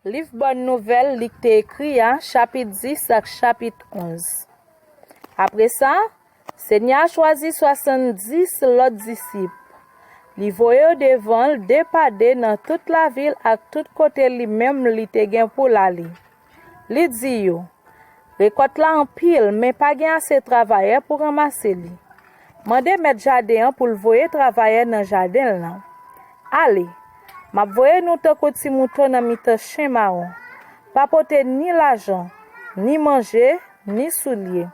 Livre Bonne Nouvelle, li te écrit, chapitre 10 ak chapitre 11. Après ça, Seigneur a choisi 70 l'autre disciples. Li voye devant, dépade dans toute la ville ak tout côté li même li te gen pour l'aller. Li di yo, récolte la en pile, mais pas gen assez travailleur pour ramasser li. Mande mettre jardin pour le voyer travailler dans jardin là. Allez, m'a voye nous te koti mouton dans mi chien marron. Pas porter ni l'argent, ni manger, ni soulier.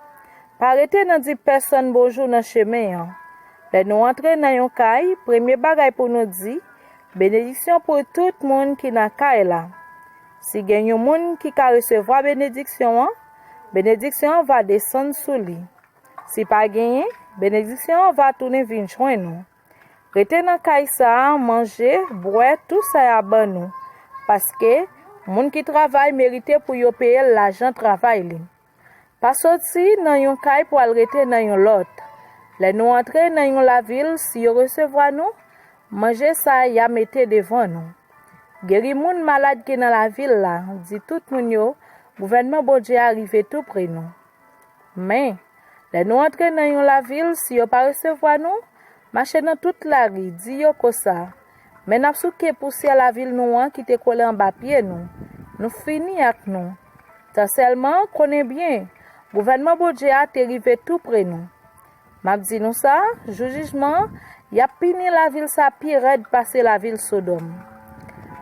Pas arrêter dans 10 personnes bonjour dans chemin. Là nous entrer dans yon kay, premier bagay pour nous dire, bénédiction pour tout le monde qui na kay là. Si gen yon moun qui ka recevoir bénédiction, bénédiction va descendre sous lui. Si pas gagné, bénédiction va tourner vinn joindre nous. Rete dans kay sa, manger, boire, tout ça y a ban nous. Parce que moun qui travaille mérite pour yo payer l'argent travail li. Pas sorti dans yon kay pour al rete dans yon lot. Les nous entrer dans yon la ville, si yo recevoir nous, manger ça y a mette devant nous. Guéri moun malade qui dans la ville là, dit tout moun yo, gouvernement bon Dieu arrivé tout près nous. Mais les nous entrer dans yon la ville, si yo pas recevoir nous, marcher dans toute la rue, dit yo comme ça. Mais n'a souké pousser la ville nous qui te collé en bas pied nous. Nous fini avec nous. Tant seulement connaît bien, gouvernement bon Dieu a arrivé tout près nous. M'a dit nous ça, jugement, y a pini la ville sa pire raide passer la ville Sodome.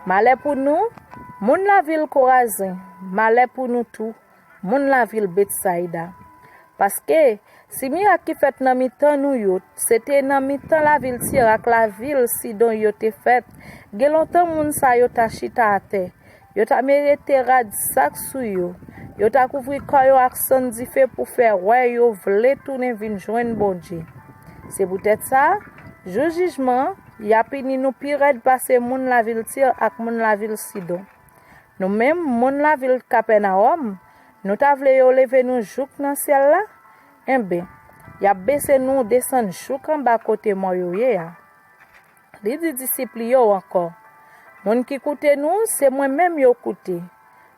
Malheur pour nous, moun la ville Corazin, malheur pour nous tout, moun la ville Bethsaïda. Parce que si miracle qui fait dans mi-temps nous yo, c'était dans mi-temps la ville Tirak, la ville Sidon yo te fait, gen longtemps moun sa yo ta chita à terre. Yo ta mérité rad sak sou yo. Yo ta couvri koyo ak son di fait pour faire ouais yo vle tourner vinn joindre bon Dieu. C'est peut-être ça, jugement, y a pini nous pire passer moun la ville Tir ak moun la ville Sidon. Nous même moun la ville Capernaum, nous ta vle yo lever nous jouk dans ciel là. Eh ben, y a baissé nous descendre jouk en bas côté moyoye ya. Li di disciples yo encore. Moun qui koute nous, c'est moi-même yo koute.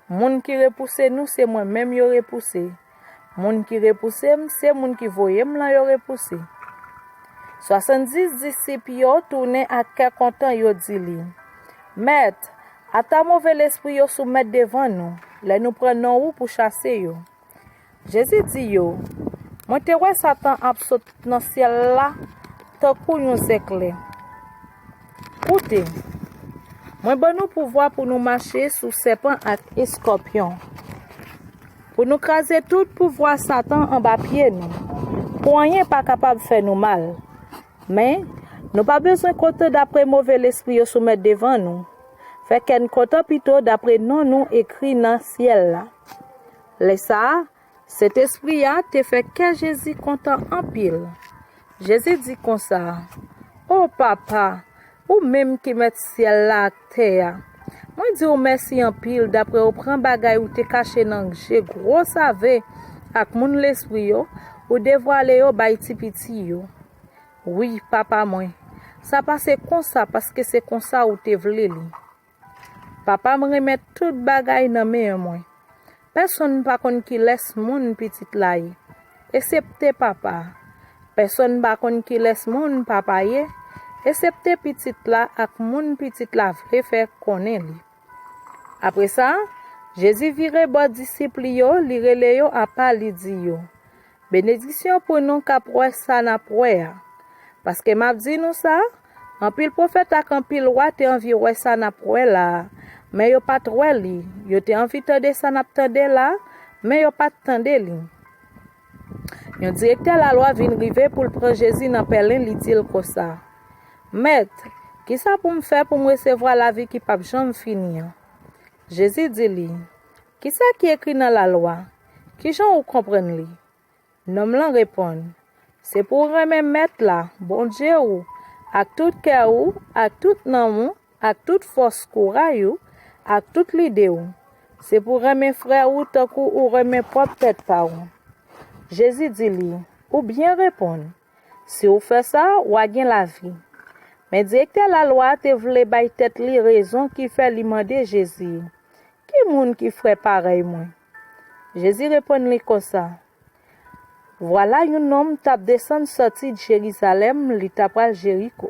Moun qui repousse nous, c'est moi-même yo repousse. Moun qui repousse, c'est moun qui voye m'la yo repousse. 70 disciples yo tourné à quel content yo dit li. Maître, à ta mauvais l'esprit yo soumettre devant nous. Là nous prenons où pour chasser yo. Jésus dit yo, moi te wè Satan ap saute dans ciel là, tant kou yon éclair. Écoutez, moi bon nous pouvoir pour nous marcher sous serpent et scorpion. Pour nous craser tout pouvoir Satan en bas pied nous. Pour rien pas capable faire nous mal. Mais nous pas besoin compter d'après mauvais l'esprit yo soumettre devant nous. Fait qu'en compte plutôt d'après nous écrit dans ciel là. Laisse ça, cet esprit a te fait que Jésus content en pile. Jésus dit comme ça, oh papa, ou même qui met ciel là terre. Moi dis ou merci en pile d'après ou prend bagay ou te caché dans j'ai gros savé ak moun l'esprit yo ou dévoiler yo bay ti piti yo. Oui papa moi, ça passe comme ça parce que c'est comme ça ou te vle li. Papa me remet tout bagay dans main moi. Personne pa kon qui laisse moun petit la yi, excepté papa. Personne pa kon qui laisse moun papa yi, excepté petit la ak moun petit la vle faire konnen li. Après ça, Jésus vire bon disciple yo, li rele yo a pa li di yo. Bénédiction pour nous k'ap wè ça n'a wè. Parce que m'a dit nous ça, en pile prophète ak en pile roi te envie wè ça n'a wè là. Mais yo pas trop li, yo te envie tande ça n'a tande là, mais yo pas tande li. Yon directeur la loi vinn rive pour prendre Jésus dans Pelin li dit comme ça. Maître, qui ça pour me faire pour me recevoir la vie qui pas jamais finir? Jésus dit li, qui ça qui écrit dans la loi? Qui gens ou comprendre li? Nom lan répond, c'est pour remet mettre là, bon Dieu ou, ak tout cœur ou, ak tout nan ou, ak toute force courage ou, ak toute l'idée ou. C'est pour remet frère ou tant ou remet propre tête par ou. Jésus dit li, ou bien répondre. Si ou fait ça, ou a gen la vie. Mais directeur la loi te vle bay tête li raison qui fait li demander Jésus. Qui moun qui ferait pareil moi? Jésus répond comme ça. Voilà un homme tap descend sorti de Jérusalem, li tapral Jéricho.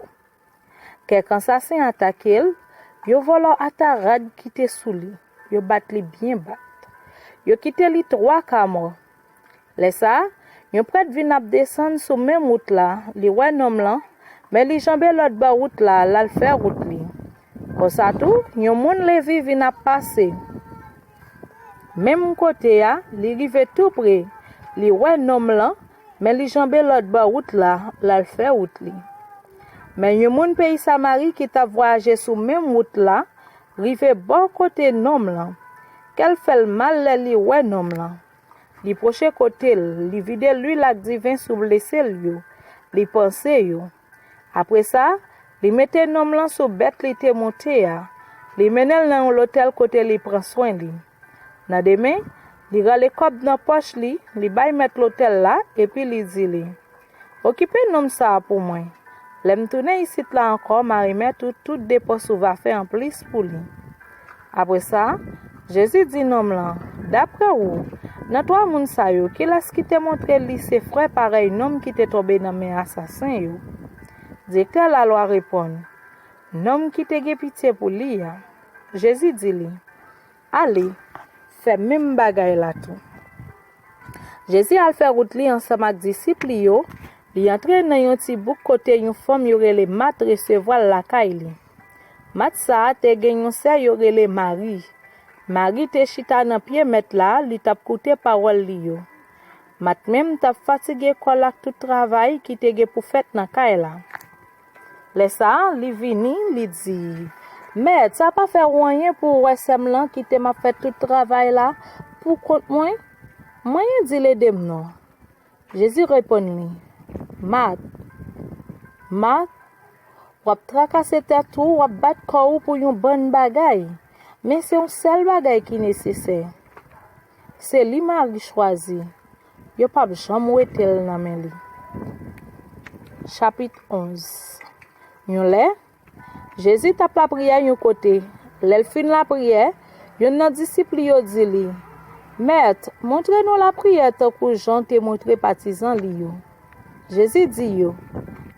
Quelques assassins attaqué, yo volo atarad qui te sous li, yo bat li bien bat. Yo quitté li 3 kamor. Laissa, yon prêtre vin ap descend sur même route là, li wè nom là, mais li jambe l'autre ba route là, la fait route li. Comme ça tout, yon moun levi vin ap passer. Même côté ya, li rive tout près. Li wè nom là, mais li jambe l'autre ba route là, la fait route li. Mais yon moun pays Samari qui t'a voyagé sur même route là, rive bon côté nom là. Quel fait le mal li wè nom là. Li proche côté, li vide l'huile ak divin sou blessé yo. Li pense yo. Après ça, li mette nom là sou bête li te monté ya. Li menel nan l'hôtel côté li prend soin li. Nan demain, li rale kop dans poche li bay mettre l'hôtel là et puis li dit li. Occupez nom ça pour moi. Lem tourner ici là encore m'a remettre tout dépôt sou va faire en plus pour lui. Après ça, Jésus dit nom là, d'après ou, dans 3 moun sa yo, qui las qui te montre li ses frères pareil nom qui te tombé dans mes assassins yo. Directeur la loi répond, nom qui te gen pitié pour li ya. Jésus dit li, allez, fait même bagay la tout. Jésus al fait route li ensemble avec disciples yo, li entre dans yon ti bouk côté yon femme yo rele mat recevoir la kay li. Mat sa te gen yon sè yo rele Marie. Marie te chita nan pied met la, li tap koute parole li yo. Mat même tap fatigué kol ak tout travail qui te ge pou fèt nan kay la. Laissa, li vini, li di, mais ça pas fait rien pour wèsem lan qui te m'a fait tout travail là pour compte moi? Moyen di le dem non. Jésus répond li, Mat, wap trakasse tête ou wap bat kou pour yon bon bagay. Mais c'est un seul bagay qui est nécessaire. C'est li Marie choisi. Yo pa jam wetel nan men li. Chapitre 11. Yon lè, Jésus tap la prière yon côté. L'el fin la prière, yon nan disciple yo di li, Maître, montre-nous la prière tant que Jean te montré partisan li yo. Jésus dit yo,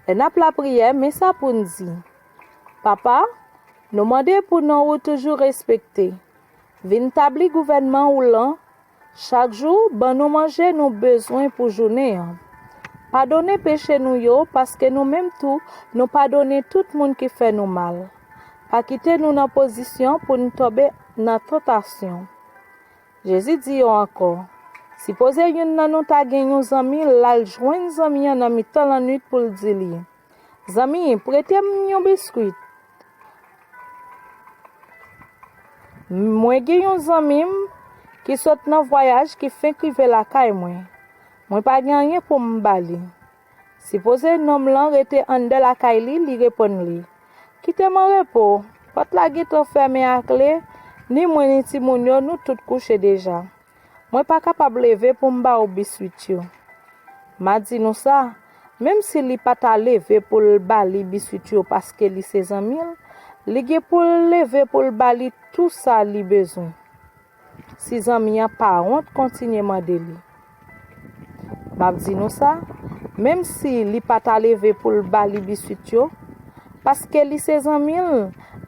en ap la prière, mais ça pour nous dire, Papa, nous demandons pour nous toujours respecter. Vin tabli gouvernement ou lan, chaque jour, ben nous manger nos besoins pour journée. Pardonnez péché nous yo, parce que nous même tout, nous pardonnez tout le monde qui fait nous mal. Pas quitter nous dans position pour nous tomber dans tentation. Jésus dit encore, si posez yon nan nou ta gen yon zami, lal jwenn zami yon nan mi tan la nuit pour le dire. Zami, prêtez-moi yon biscuit. Moi gen yon zami qui sort nan voyage qui fait krive la kay moi. Moi pas gen rien pour m'bali. Si posez nom lan rete en de la kay li répond li. Quitte mon repos, pot la gito fermé à clé, ni moi ni ti moun yo nous tout couché déjà. Moi pas capable lever pour m'ba au biscuit yo. M'a dit nous ça, même si li pas ta lever pour le bali biscuit yo parce que li ses amis, li ge pour lever pour le bali tout ça li besoin. Si amis a pas honte continuer mande li. M'a dit nous ça, même si li pas ta lever pour le bali biscuit yo parce que li ses amis,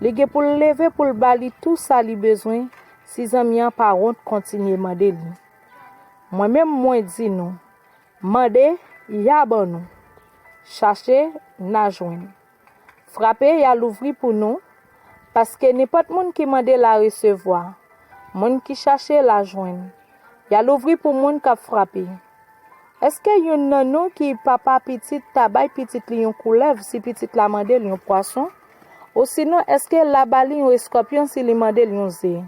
li ge pour lever pour le bali tout ça li besoin. Si amis a pas honte continuer mande li. Moi-même moi dis nous, mande ya bon nous. Chercher na joindre. Frapper ya l'ouvrir pour nous parce que n'importe monde qui mande la recevoir. Monde qui cherche la joindre. Ya l'ouvrir pour monde qui frapper. Est-ce que yon nan nou qui papa petit tabay petit li yon couleuvre si petit la mande li yon poisson? Ou sinon est-ce que la bali yon scorpion si li mande li yon zé?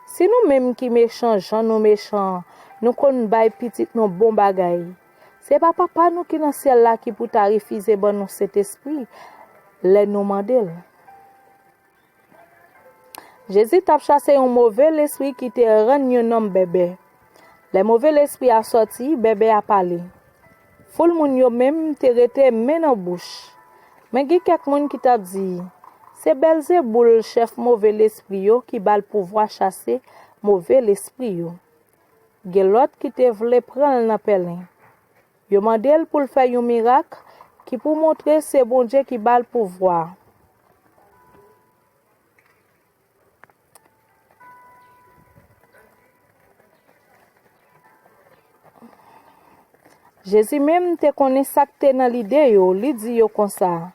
Si nous même qui méchants, gens nous méchants, nous kon bay petit non bon bagay. C'est pas papa nous qui dans ciel là qui pour ta refuser bon nous cet esprit, les nous mandel. Jésus t'a chassé un mauvais esprit qui te rend un homme bébé. Le mauvais esprit a sorti, bébé a parlé. Foul moun yo même te rete men en bouche. Mais gen quelques moun qui t'a dit, c'est Belzéboul, chef mauvais l'esprit yo, qui bal pouvoir chasser mauvais l'esprit yo. Gen l'autre qui te vle prendre nan pelin. Yo mandel pour faire un miracle qui pour montrer c'est bon Dieu qui bal pouvoir. Jésus même te connaît ça que dans l'idée yo, li di yo comme ça.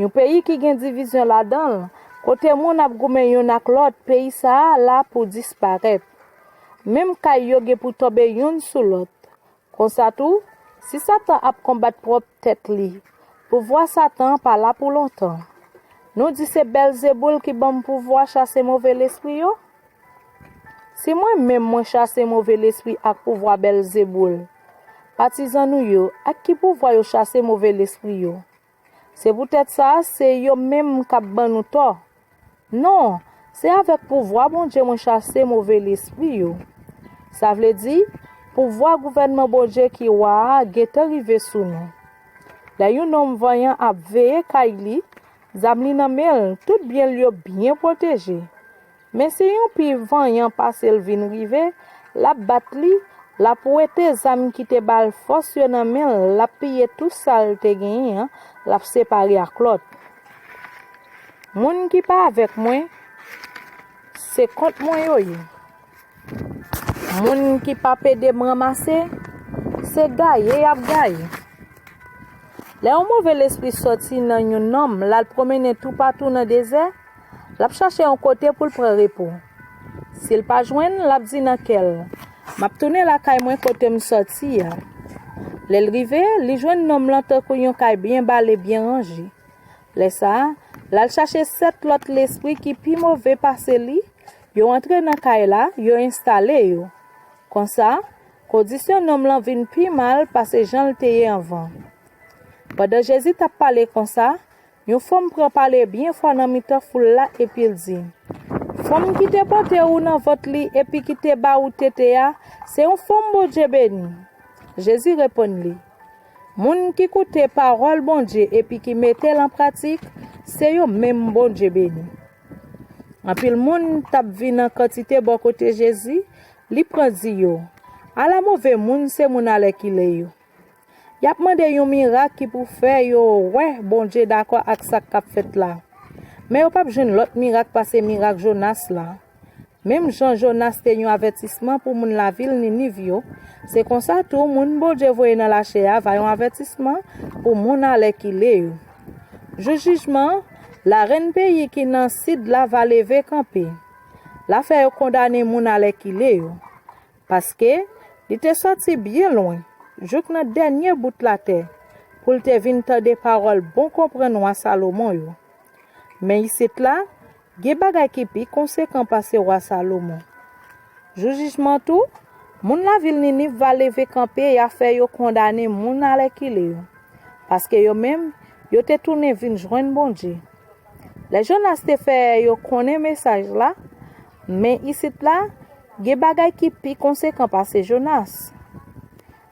Un pays qui gen division là-dedans, côté moun ap goumen yon ak l'autre, pays ça là pour disparaître. Même kay yo gen pour tomber yon sous l'autre. Comme ça tout, si Satan ap combattre propre tête li, pouvoir Satan pas là pour longtemps. Nous dit c'est Belzéboul qui bon pouvoir chasser mauvais l'esprit yo. Si moi même moi chasser mauvais l'esprit ak pouvoir Belzéboul. Partisan nou yo, ak ki pouvoir yo chasser mauvais l'esprit yo. C'est peut-être ça, c'est yo même k'ap ban nou tort. Non, c'est avec pouvoir bon Dieu moi chasser mauvais l'esprit yo. Ça veut dire pouvoir gouvernement bon Dieu qui wa gete rive sou nou. La yon homme voyant ap veye kay li, zam li nan mel, tout bien li yo bien protégé. Mais si yon pi voyant passe l vin rive, la bat li, la pouete zam qui te bal force yon nan mel, la piye tout sal te genyen, la séparé ak l'autre. Moun qui pas avec moi, c'est contre moi yo. Moun qui pas pede me ramasser, c'est gaye ap gaye. Le un mauvais l'esprit sorti nan yon homme, la promene tout partout dans désert, la chercher un côté pour prendre repos. S'il pas joine, la di nan kel. M'a tourné la kay moi côté me sorti ya. L'el rive, li joine nom lan tan ko yon kay bien balé bien rangé. Le ça, la chercher 7 l'autre l'esprit qui pi mauvais passé li, yo entre dans kay la, yo installé yo. Comme ça, condition nom lan vin pi mal parce que Jean l'teye avant. Pendant Jésus t'a parlé comme ça, yon femme prend parler bien fort dans mitan foule là et puis il dit: Femme qui te porte ou dans votre lit et puis qui te ba ou tete ya, c'est une femme bon Dieu béni. Jésus répond lui: Moun qui écoute parole bon Dieu et puis qui mette en pratique, c'est yo même bon Dieu béni. En pile moun tap vin en quantité bon côté Jésus, li prend di yo. A la mauvais moun c'est moun ale qui le yo. Y a demandé yon miracle qui pour faire yo ouais bon Dieu d'accord avec ça qu'a fait là. Mais yo pas besoin l'autre miracle parce que miracle Jonas là. Même Jean Jonas te yon avertissement pour moun la ville Ninive yo. C'est comme ça tout moun bon Dieu voye dans la chair va yon avertissement pour moun ale qui le yo. Jugement, la reine pays qui nan sid la va lever camper. La fait yo condamner moun ale qui le yo. Parce que il était sorti bien loin. Jouk nan dernier bout la terre, pour te vin tan des paroles bon comprendre roi Salomon yo. Mais ici là, ge bagay ki pi conséquent passe roi Salomon. Jugement tout, moun la ville Ninive va lever camper et a fait yo condamner moun ale ki le yo. Parce que yo même, yo te tourné vin joindre bon Dieu. Les Jonas te fait yo connaît message là, mais ici là, ge bagay ki pi conséquent passe Jonas.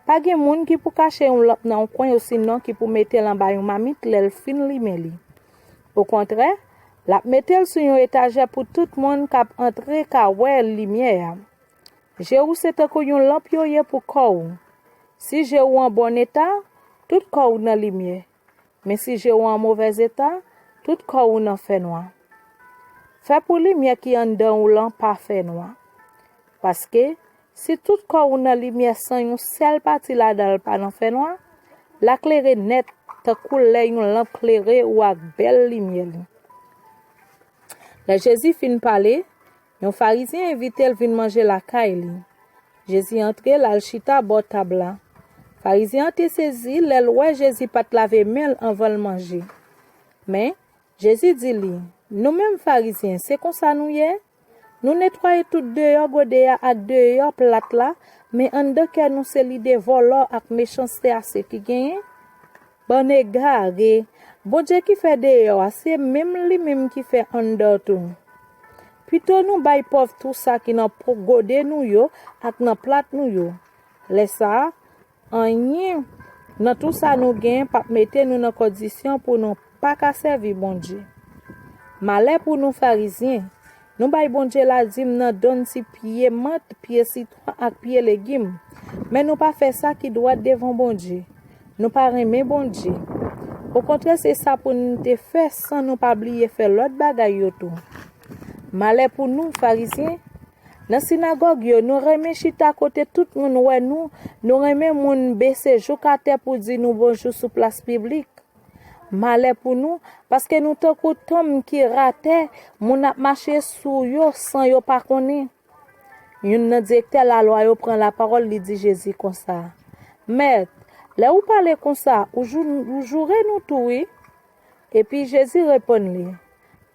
Pas gen moun qui pour cacher un lot dans un coin aussi non qui pour mettre en bas une mamite l'el fin li meli. Au contraire, la mettel sur un étagère pour tout monde qui entrer ka wè lumière. J'ai ou c'est un yon lampe yo pour corps. Si j'ai ou en bon état, tout corps dans lumière. Mais si j'ai ou en mauvais état, tout corps dans fait noir. Fait pour lumière qui en dedans ou lampe pas fait noir. Parce que si tout corps ou nan lumière sans yon seul parti là dans pas nan fait noir, la claire net te coule yon lampe claire ou ak belle lumière. Le Jésus fin parler, yon pharisien invité el vin manger la caille li. Jésus entre la chita bord table là. Pharisien te saisi l'el ouais Jésus pas laver main avant de manger. Mais Jésus dit li, nous même pharisiens, c'est comme ça nous yé. Nous nettoyons tout dehors godéa ak dehors plate là, mais en de que nous c'est l'idée voleur ak méchanceté à ce qui gagne. Bon égard, bon Dieu qui fait dehors, c'est même lui même qui fait en dehors tout. Plutôt nous bay pauvre tout ça qui nan pour godé nous yo ak nan plate nous yo. Laisse ça, en rien, dans tout ça nous gagne pas mettre nous dans condition pour nous pas ka servir bon Dieu. Malheur pour nous pharisiens. Nous bay bon Dieu la dim nan donne si pied menthe, pied citron ak pied légumes. Mais nous pas faire ça qui doit devant bon Dieu. Nous pas aimer bon Dieu. Au contraire, c'est ça pour nous te faire sans nous pas oublier faire l'autre bagaille yo tout. Malheur pour nous pharisiens. Dans synagogue yo, nous remet chita côté tout moun ouais nous remet moun baisser jou ka terre pour dire nous bonjour sur place publique. Malheur pour nous parce que nous tant tom qui raté moun a marché sou yo sans yo pas connaît. Yon nan directeur la loi yo prend la parole li dit Jésus comme ça. Maître, là ou parler comme ça, ou jouerez nous tout oui. Et puis Jésus répond lui.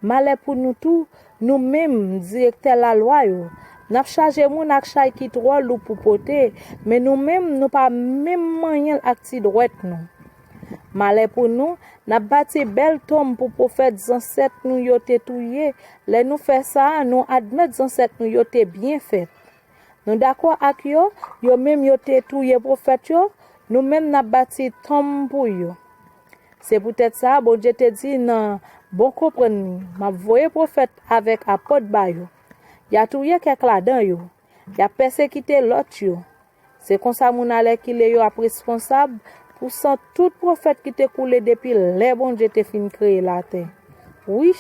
Malheur pour nous tout, nous même directeur la loi yo. N'a chargé moun ak chay ki drôle ou pour porter, mais nous même nous pas même moyen ak ti droite nous. Malheur pour nous, n'a bâti belle tombe pour prophète ancêtres nous yo te touye. Les nous fait ça, nous admettre ancêtres nous yo te bien fait. Nous d'accord ak yo même yo te touye prophète yo, nous même n'a bâti tombe pour yo. C'est peut-être ça, bon Dieu te dit non, bon comprendre, m'a voyé prophète avec apôtre ba yo. Y a touye quelques là-dedans yo. Y a persécuté l'autre yo. C'est comme ça moun ale qui le yo a responsable pour sans tout prophète qui te coulé depuis les bon Dieu te fin créer la terre. Oui,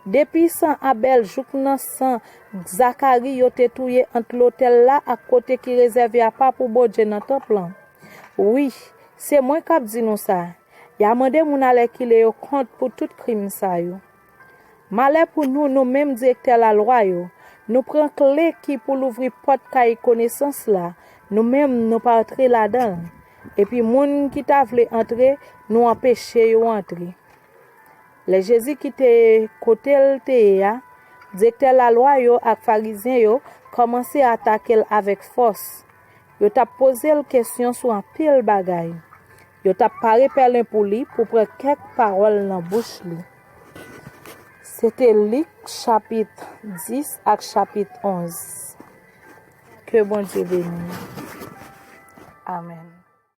depuis sans Abel jouk nan sans Zacharie yo te touye entre l'hôtel là à côté qui réservé à pas pour bon Dieu dans temple. Oui, c'est moi qui dit nous ça. Y a mandé moun ale qui le yo compte pour tout crime ça yo. Malheur pour nous même directeur la loi yo. Nous prenons clé qui pour l'ouvrir porte caille connaissance là. Nous même nous pas entrer là-dedans. Et puis moun qui t'a voulu entrer, nous empêcher yo entrer. Les Jésus qui te côté te ya, directeur la loi yo ak pharisien yo commencé à attaquer avec force. Yo t'a posé la question sur un pile bagaille. Yo t'a paré perlin pour lui pour prendre quelques paroles dans bouche li. C'était Luc chapitre 10 à chapitre 11. Que bon Dieu bénisse. Amen.